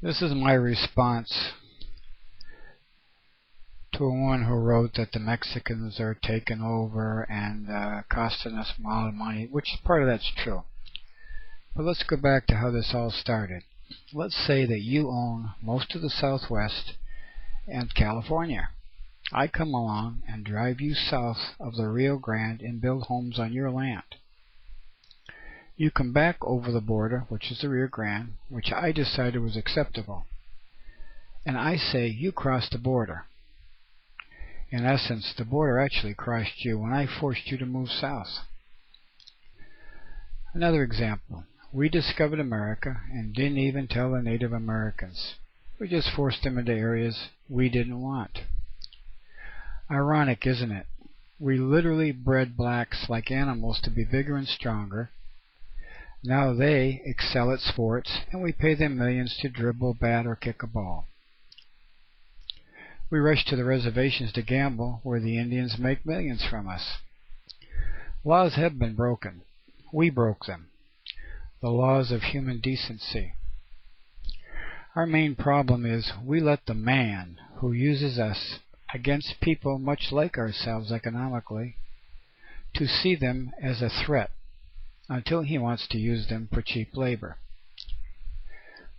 This is my response to a woman who wrote that the Mexicans are taking over and costing us a lot of money, which part of that's true. But let's go back to how this all started. Let's say that you own most of the Southwest and California. I come along and drive you south of the Rio Grande and build homes on your land. You come back over the border, which is the Rio Grande, which I decided was acceptable. And I say you crossed the border. In essence, the border actually crossed you when I forced you to move south. Another example. We discovered America and didn't even tell the Native Americans. We just forced them into areas we didn't want. Ironic, isn't it? We literally bred blacks like animals to be bigger and stronger. Now they excel at sports, and we pay them millions to dribble, bat, or kick a ball. We rush to the reservations to gamble, where the Indians make millions from us. Laws have been broken. We broke them. The laws of human decency. Our main problem is we let the man who uses us against people much like ourselves economically to see them as a threat until he wants to use them for cheap labor.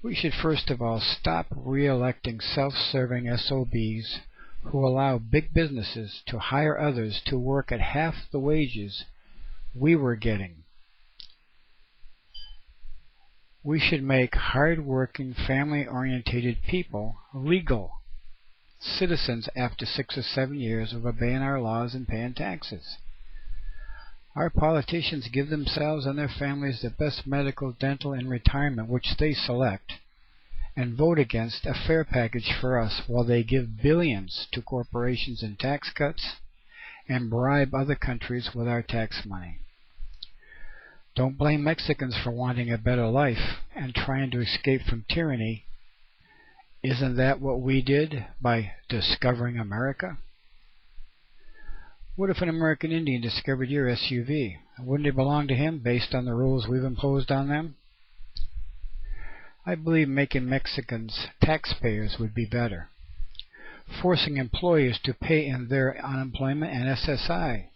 We should first of all stop re-electing self-serving SOBs who allow big businesses to hire others to work at half the wages we were getting. We should make hard-working, family-oriented people legal citizens after 6 or 7 years of obeying our laws and paying taxes. Our politicians give themselves and their families the best medical, dental, and retirement which they select, and vote against a fair package for us while they give billions to corporations in tax cuts and bribe other countries with our tax money. Don't blame Mexicans for wanting a better life and trying to escape from tyranny. Isn't that what we did by discovering America? What if an American Indian discovered your SUV? Wouldn't it belong to him based on the rules we've imposed on them? I believe making Mexicans taxpayers would be better. Forcing employers to pay in their unemployment and SSI.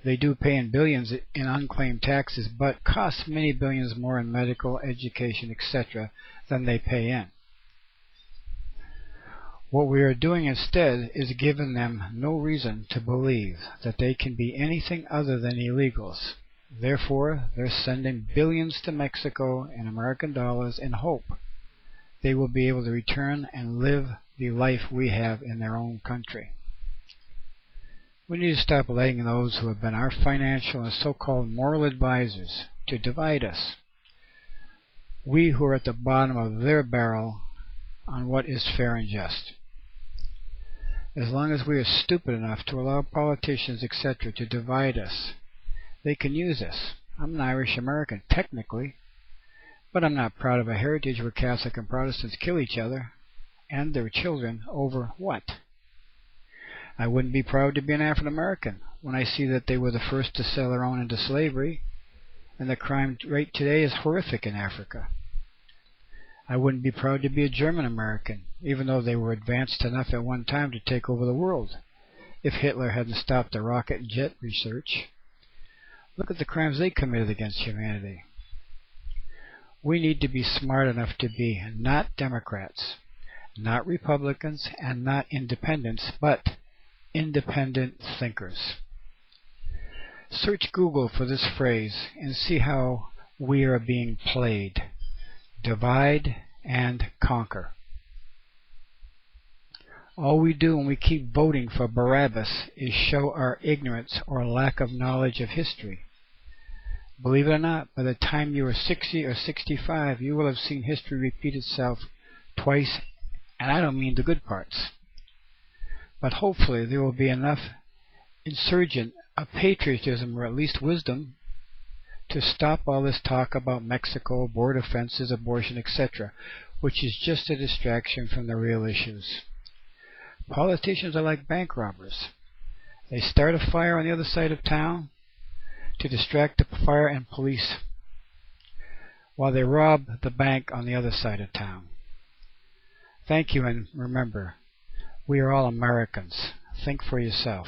They do pay in billions in unclaimed taxes, but cost many billions more in medical, education, etc. than they pay in. What we are doing instead is giving them no reason to believe that they can be anything other than illegals. Therefore, they're sending billions to Mexico in American dollars in hope they will be able to return and live the life we have in their own country. We need to stop letting those who have been our financial and so-called moral advisors to divide us. We who are at the bottom of their barrel on what is fair and just. As long as we are stupid enough to allow politicians, etc., to divide us, they can use us. I'm an Irish American, technically, but I'm not proud of a heritage where Catholic and Protestants kill each other and their children over what? I wouldn't be proud to be an African American when I see that they were the first to sell their own into slavery, and the crime rate today is horrific in Africa. I wouldn't be proud to be a German American, even though they were advanced enough at one time to take over the world, if Hitler hadn't stopped the rocket and jet research. Look at the crimes they committed against humanity. We need to be smart enough to be not Democrats, not Republicans, and not independents, but independent thinkers. Search Google for this phrase and see how we are being played. Divide and conquer. All we do when we keep voting for Barabbas is show our ignorance or lack of knowledge of history. Believe it or not, by the time you are 60 or 65, you will have seen history repeat itself twice, and I don't mean the good parts. But hopefully there will be enough insurgent of patriotism, or at least wisdom, to stop all this talk about Mexico, border fences, abortion, etc., which is just a distraction from the real issues. Politicians are like bank robbers. They start a fire on the other side of town to distract the fire and police while they rob the bank on the other side of town. Thank you, and remember, we are all Americans. Think for yourself.